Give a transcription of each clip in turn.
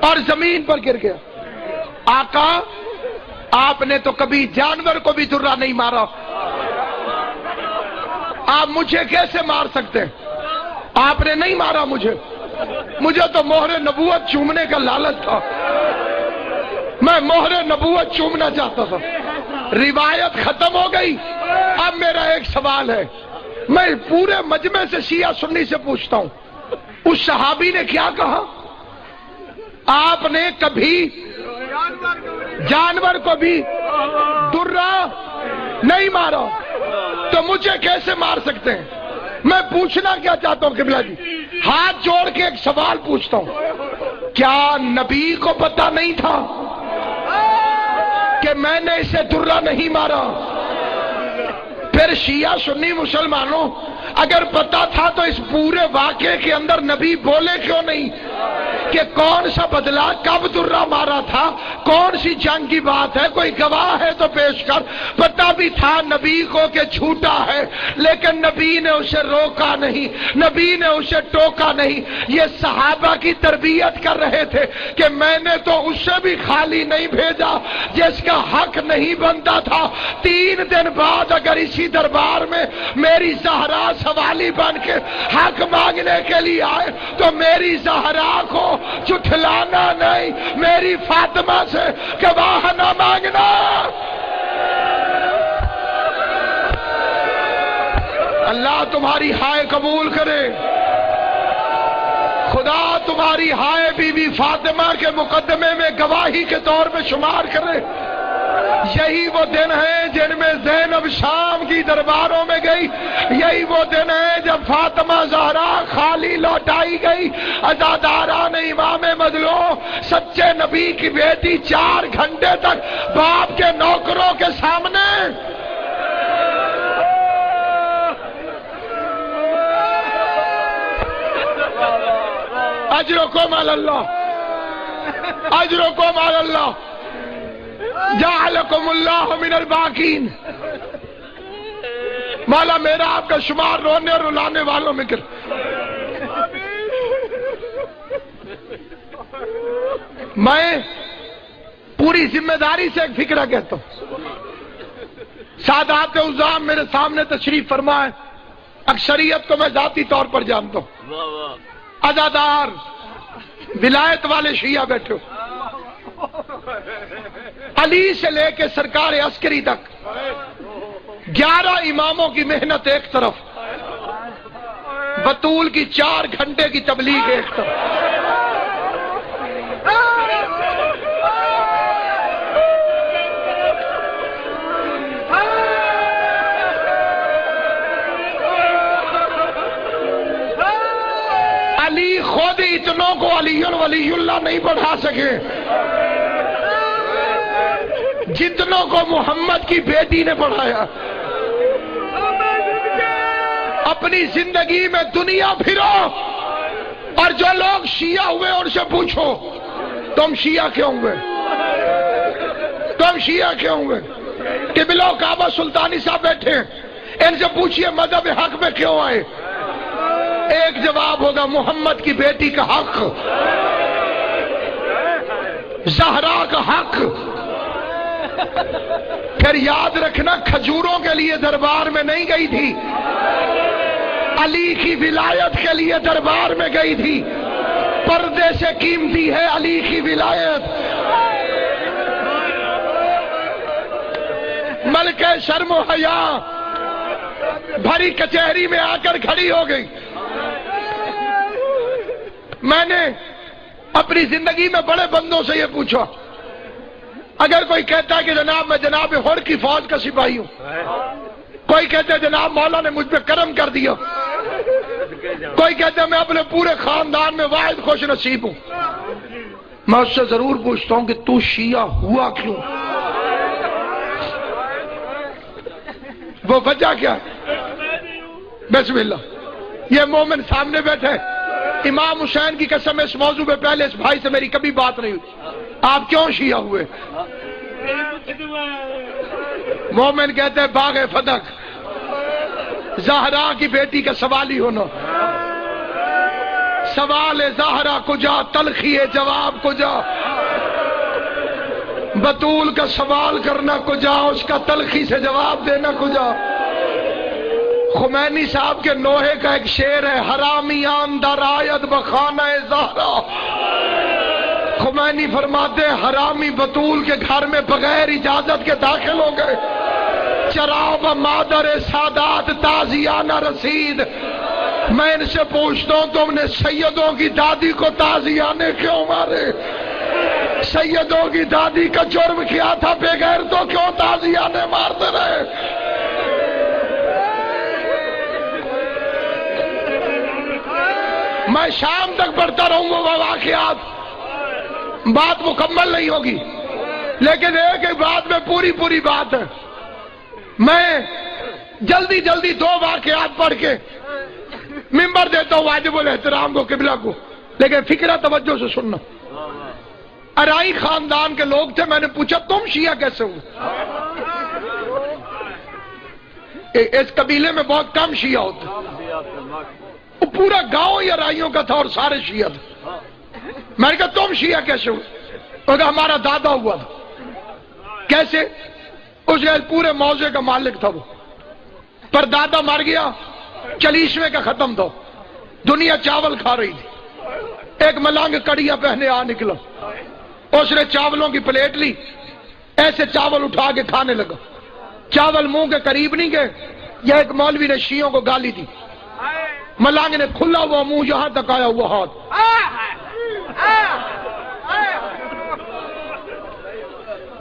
اور زمین پر گر گیا۔ آقا آپ نے تو کبھی جانور کو بھی درہ نہیں مارا، آپ مجھے کیسے مار سکتے ہیں؟ آپ نے نہیں مارا مجھے تو مہر نبوت چومنے کا لالچ تھا، میں مہر نبوت چومنا چاہتا تھا۔ روایت ختم ہو گئی، اب میرا ایک سوال ہے، میں پورے مجمع سے شیعہ سنی سے پوچھتا ہوں، اس صحابی نے کیا کہا؟ آپ نے کبھی جانور کو بھی درہ نہیں مارا، تو مجھے کیسے مار سکتے ہیں؟ میں پوچھنا کیا چاہتا ہوں قبلہ جی، ہاتھ جوڑ کے ایک سوال پوچھتا ہوں، کیا نبی کو پتہ نہیں تھا کہ میں نے اسے درہ نہیں مارا؟ پھر شیعہ سنی مسلمانوں، اگر پتا تھا تو اس پورے واقعے کے اندر نبی بولے کیوں نہیں کہ کون سا بدلہ کب درہ مارا تھا، کون سی جنگ کی بات ہے، کوئی گواہ ہے تو پیش کر۔ پتا بھی تھا نبی کو کہ جھوٹا ہے، لیکن نبی نے اسے روکا نہیں، نبی نے اسے ٹوکا نہیں۔ یہ صحابہ کی تربیت کر رہے تھے کہ میں نے تو اسے بھی خالی نہیں بھیجا جس کا حق نہیں بنتا تھا۔ 3 دن بعد اگر اسی دربار میں میری زہرا سوالی بن کے حق مانگنے کے لیے آئے تو میری زہرا کو جھٹلانا نہیں، میری فاطمہ سے گواہ نہ مانگنا۔ اللہ تمہاری ہائے قبول کرے، خدا تمہاری ہائے بی بی فاطمہ کے مقدمے میں گواہی کے طور پہ شمار کرے۔ یہی وہ دن ہیں جن میں زینب شام کی درباروں میں گئی، یہی وہ دن ہے جب فاطمہ زہرا خالی لوٹائی گئی۔ عزاداران امام مظلوم سچے نبی کی بیٹی 4 گھنٹے تک باپ کے نوکروں کے سامنے اجرکم علی اللہ، اجرکم علی اللہ، جعلکم اللہ من الباقین۔ مولا میرا آپ کا شمار رونے اور رلانے والوں میں کر۔ میں پوری ذمہ داری سے ایک فکرہ کہتا ہوں، سادات عظام میرے سامنے تشریف فرمائے، اکثریت کو میں ذاتی طور پر جانتا ہوں، عزادار ولایت والے شیعہ بیٹھے ہو، علی سے لے کے سرکار عسکری تک 11 اماموں کی محنت ایک طرف، بطول کی 4 گھنٹے کی تبلیغ ایک طرف۔ علی خود اتنوں کو علی ولی اللہ نہیں پڑھا سکے جتنوں کو محمد کی بیٹی نے پڑھایا۔ اپنی زندگی میں دنیا پھرو اور جو لوگ شیعہ ہوئے ان سے پوچھو تم شیعہ کیوں ہوئے، تم شیعہ کیوں ہوئے؟ قبلہ کعبہ سلطانی صاحب بیٹھے ہیں، ان سے پوچھئے مذہب حق میں کیوں آئے؟ ایک جواب ہوگا محمد کی بیٹی کا حق، زہرا کا حق۔ پھر یاد رکھنا کھجوروں کے لیے دربار میں نہیں گئی تھی، علی کی ولایت کے لیے دربار میں گئی تھی۔ پردے سے قیمتی ہے علی کی ولایت۔ ملکہ شرم و حیا بھری کچہری میں آ کر کھڑی ہو گئی۔ میں نے اپنی زندگی میں بڑے بندوں سے یہ پوچھا، اگر کوئی کہتا ہے کہ جناب میں جناب ہر کی فوج کا سپاہی ہوں، کوئی کہتا ہے جناب مولا نے مجھ پہ کرم کر دیا، کوئی کہتا ہے میں اپنے پورے خاندان میں واحد خوش نصیب ہوں، میں اس سے ضرور پوچھتا ہوں کہ تو شیعہ ہوا کیوں؟ وہ وجہ کیا ہے؟ بسم اللہ، یہ مومن سامنے بیٹھے، امام حسین کی قسم اس موضوع پہ پہلے اس بھائی سے میری کبھی بات نہیں ہوئی، آپ کیوں شیعہ ہوئے؟ مومن کہتے ہیں باغ فتح، زہرا کی بیٹی کا سوال ہی ہونا، سوال زہرا کجا تلخی جواب کجا، بطول کا سوال کرنا کجا اس کا تلخی سے جواب دینا کجا۔ خمینی صاحب کے نوحے کا ایک شعر ہے، حرامیان در آید بخانہ زہرا۔ خمینی فرماتے ہیں حرامی بطول کے گھر میں بغیر اجازت کے داخل ہو گئے۔ چراب مادر سادات تازیانہ رسید۔ میں ان سے پوچھتا ہوں تم نے سیدوں کی دادی کو تازیانے کیوں مارے؟ سیدوں کی دادی کا جرم کیا تھا، بغیر تو کیوں تازیانے مارتے رہے؟ میں شام تک پڑھتا رہوں گا واقعات، بات مکمل نہیں ہوگی، لیکن ایک ایک بات میں پوری بات ہے۔ میں جلدی دو واقعات پڑھ کے ممبر دیتا ہوں واجب الاحترام کو، قبلہ کو، لیکن فکرہ توجہ سے سننا۔ ارائی خاندان کے لوگ تھے، میں نے پوچھا تم شیعہ کیسے ہو؟ اس قبیلے میں بہت کم شیعہ ہوتے، وہ پورا گاؤں ہی ارائیوں کا تھا اور سارے شیعہ تھے۔ میں نے کہا تم شیعہ کیسے ہو؟ وہ کہا ہمارا دادا ہوا تھا۔ کیسے؟ اس کے پورے موضع کا مالک تھا وہ، پر دادا مر گیا، چلیسویں کا ختم تھا، دنیا چاول کھا رہی تھی۔ ایک ملنگ کڑیاں پہنے آ نکلا، اس نے چاولوں کی پلیٹ لی، ایسے چاول اٹھا کے کھانے لگا، چاول منہ کے قریب نہیں گئے۔ یہ ایک مولوی نے شیعوں کو گالی دی، ملنگ نے کھلا ہوا منہ یہاں تک آیا ہوا ہاتھ،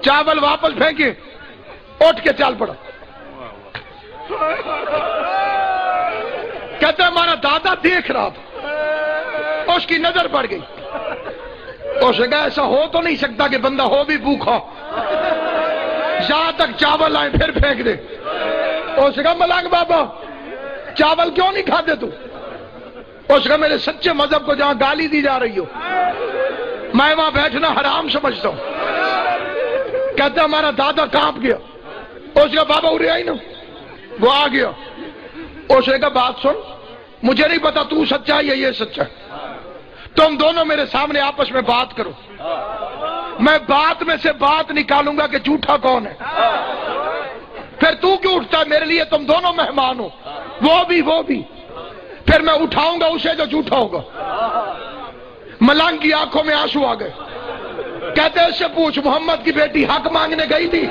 چاول واپس پھینکے، اٹھ کے چل پڑا۔ کہتا ہے ہمارا دادا دیکھ رہا تھا، اس کی نظر پڑ گئی، اس نے کہا ایسا ہو تو نہیں سکتا کہ بندہ ہو بھی بھوکا، جہاں تک چاول آئے پھر پھینک دے۔ اس نے کہا ملنگ بابا چاول کیوں نہیں کھاتے تو؟ اس نے کہا میرے سچے مذہب کو جہاں گالی دی جا رہی ہو میں وہاں بیٹھنا حرام سمجھتا ہوں۔ کہتا ہے ہمارا دادا کانپ گیا۔ اس نے کہا بابا ارے آئی نا، وہ آ گیا۔ اس نے کہا بات سن، مجھے نہیں پتا تو سچا ہے یا یہ سچا ہے، تم دونوں میرے سامنے آپس میں بات کرو، میں بات میں سے بات نکالوں گا کہ جھوٹا کون ہے۔ پھر تو کیوں اٹھتا ہے؟ میرے لیے تم دونوں مہمان ہو، وہ بھی، پھر میں اٹھاؤں گا اسے جو جھوٹا ہوگا۔ ملنگ کی آنکھوں میں آنسو آ گئے، کہتے ہیں اس سے پوچھ محمد کی بیٹی حق مانگنے گئی تھی؟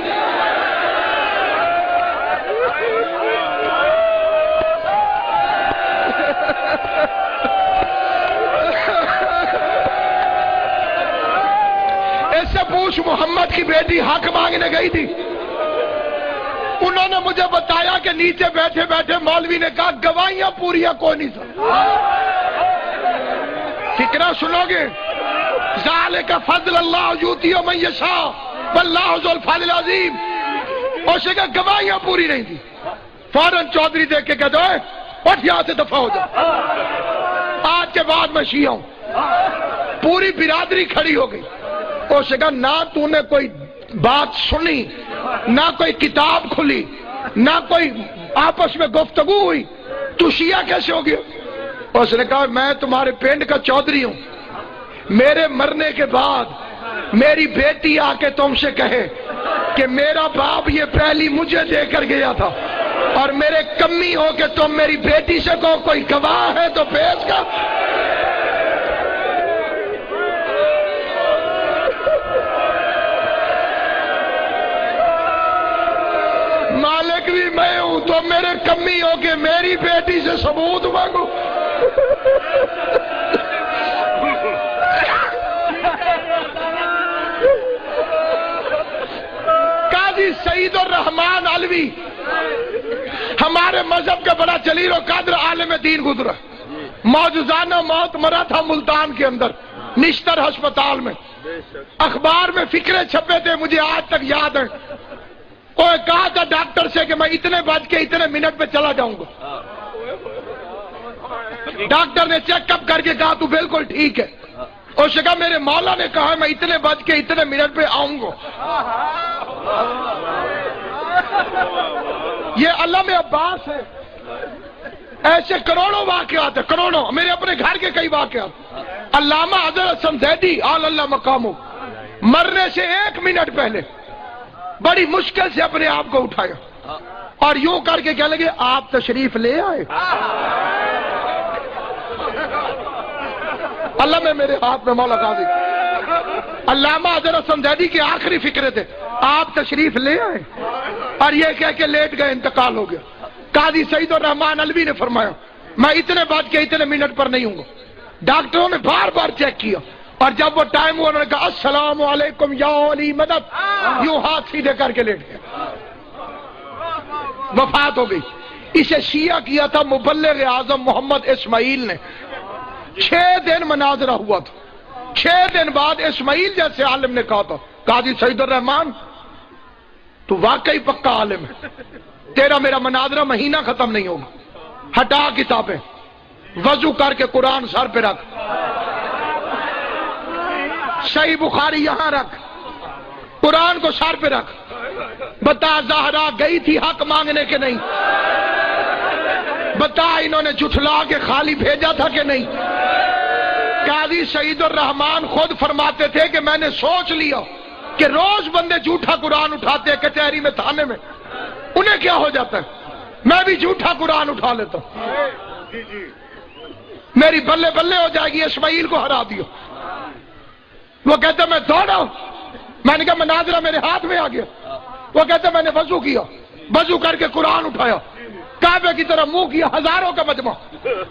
اس سے پوچھ محمد کی بیٹی حق مانگنے گئی تھی؟ انہوں نے مجھے بتایا کہ نیچے بیٹھے بیٹھے مولوی نے کہا گواہیاں پوریاں کوئی نہیں سن۔ فکرہ سنو گے؟ ذالک فضل اللہ یؤتی من یشاء واللہ ذو الفضل العظیم۔ اس نے کہا گواہیاں پوری نہیں تھی۔ فوراً چودھری دیکھ کے کہتا ہے اٹھ یہاں سے دفع ہو جا، آج کے بعد میں شیعہ ہوں۔ پوری برادری کھڑی ہو گئی۔ اس نے کہا نہ تو نے کوئی بات سنی، نہ کوئی کتاب کھلی، نہ کوئی آپس میں گفتگو ہوئی، تو شیعہ کیسے ہو گیا؟ اس نے کہا میں تمہارے پنڈ کا چودھری ہوں، میرے مرنے کے بعد میری بیٹی آ کے تم سے کہے کہ میرا باپ یہ پہلی مجھے دے کر گیا تھا، اور میرے کمی ہو کہ تم میری بیٹی سے کہو کوئی گواہ ہے تو پیش کر۔ مالک بھی میں ہوں تو میرے کمی ہو کہ میری بیٹی سے ثبوت مانگو۔ قاضی سعید الرحمان علوی ہمارے مذہب کا بڑا جلیل و قدر عالم دین گزرا، معجزانہ موت مرا تھا ملتان کے اندر نشتر ہسپتال میں۔ اخبار میں فکرے چھپے تھے، مجھے آج تک یاد ہے۔ وہ کہا تھا ڈاکٹر سے کہ میں اتنے بج کے اتنے منٹ پہ چلا جاؤں گا۔ ڈاکٹر نے چیک اپ کر کے کہا تو بالکل ٹھیک ہے۔ اس نے کہا میرے مولا نے کہا میں اتنے بج کے اتنے منٹ پہ آؤں گا۔ یہ علم عباس ہے، ایسے کروڑوں واقعات ہیں، کروڑوں، میرے اپنے گھر کے کئی واقعات۔ علامہ حضرت حسن زیدی آل اللہ مقامو مرنے سے 1 منٹ پہلے بڑی مشکل سے اپنے آپ کو اٹھایا اور یوں کر کے کہنے لگے آپ تشریف لے آئے۔ اللہ میں میرے ہاتھ میں مولا قاضی علامہ حضرت حسن زیدی کی آخری فکرے تھے آپ تشریف لے آئے اور یہ کہہ کے لیٹ گئے، انتقال ہو گیا۔ قاضی سعید الرحمان علوی نے فرمایا میں اتنے بعد کے اتنے منٹ پر نہیں ہوں گا۔ ڈاکٹروں نے بار بار چیک کیا اور جب وہ ٹائم ہوا انہوں نے کہا السلام علیکم یا ولی مدد، یوں ہاتھ سیدھے کر کے لیٹ گیا، وفات ہو گئی۔ اسے شیعہ کیا تھا مبلغ اعظم محمد اسماعیل نے۔ 6 دن مناظرہ ہوا تھا، 6 دن بعد اسماعیل جیسے عالم نے کہا تھا قاضی سعید الرحمان تو واقعی پکا عالم ہے، تیرا میرا مناظرہ مہینہ ختم نہیں ہوگا، ہٹا کتابیں، وضو کر کے قرآن سر پہ رکھ، صحیح بخاری یہاں رکھ، قرآن کو سر پہ رکھ، بتا زہرا گئی تھی حق مانگنے کے نہیں، بتا انہوں نے جھٹلا کے خالی بھیجا تھا کہ نہیں۔ قاضی سعید الرحمان خود فرماتے تھے کہ میں نے سوچ لیا کہ روز بندے جھوٹا قرآن اٹھاتے ہیں کچہری میں، تھانے میں، انہیں کیا ہو جاتا ہے، میں بھی جھوٹا قرآن اٹھا لیتا ہوں، میری بلے بلے ہو جائے گی، اسماعیل کو ہرا دیا۔ وہ کہتے میں دوڑا، میں نے کہا مناظرہ میرے ہاتھ میں آ گیا۔ وہ کہتے میں نے وضو کیا، وضو کر کے قرآن اٹھایا، کعبے کی طرف منہ کیا، ہزاروں کا مجمع۔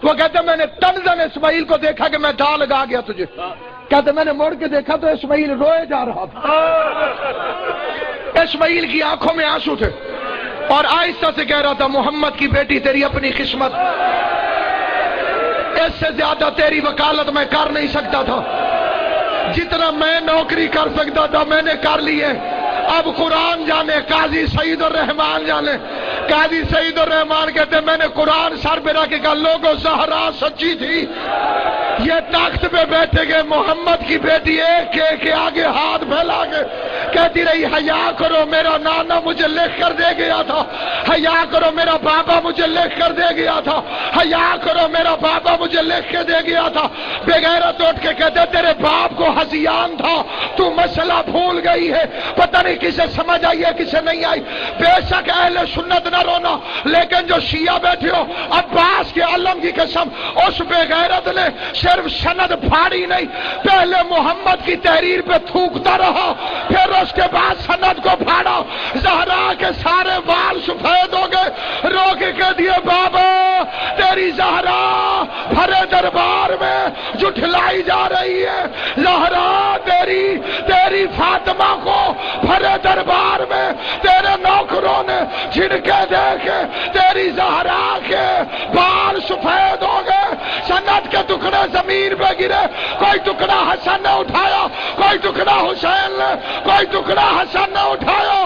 وہ کہتے میں نے تنزن اسماعیل کو دیکھا کہ میں ڈال لگا گیا تجھے، کہتے میں نے مڑ کے دیکھا تو اسماعیل روئے جا رہا تھا، اسماعیل کی آنکھوں میں آنسو تھے اور آہستہ سے کہہ رہا تھا محمد کی بیٹی تیری اپنی قسمت، اس سے زیادہ تیری وکالت میں کر نہیں سکتا تھا، جتنا میں نوکری کر سکتا تھا میں نے کر لی ہے، اب قرآن جانے، قاضی سعید الرحمان جانے۔ قاضی سعید الرحمان کہتے میں نے قرآن سر پہ رکھ کے کہا لوگوں زہرا سچی تھی، یہ تخت پہ بیٹھے گئے محمد کی بیٹی ایک کے آگے ہاتھ پھیلا کے کہتی رہی حیا کرو میرا نانا مجھے لکھ کر دے گیا تھا، حیا کرو میرا بابا مجھے لکھ کر دے گیا تھا، حیا کرو میرا بابا مجھے لکھ کے دے گیا تھا۔ بے غیرت اٹھ کے کہتے تیرے باپ کو ہذیان تھا، تو مسئلہ بھول گئی ہے، پتہ نہیں کسے سمجھ آئی ہے کسے نہیں آئی۔ بے شک اہل سنت نہ رونا، لیکن جو شیعہ بیٹھے ہو عباس کے علم کی قسم، اس بے غیرت نے صرف سند پھاڑی نہیں، پہلے محمد کی تحریر پہ تھوکتا رہا، پھر اس کے بعد سند کو پھاڑا، زہرا کے سارے بال سفید ہو گئے، رو کے کہہ دیے بابا تیری زہرا بھرے دربار میں جھٹلائی جا رہی ہے، زہرا تیری فاطمہ کو بھرے دربار میں تیرے نوکروں نے جھڑکے دے کے تیری زہرا کے بال سفید ہو گئے، سند کے ٹکڑے زمین پہ گرے، کوئی ٹکڑا حسن نے اٹھایا، کوئی ٹکڑا حسین نے، کوئی ٹکڑا حسن نے اٹھایا،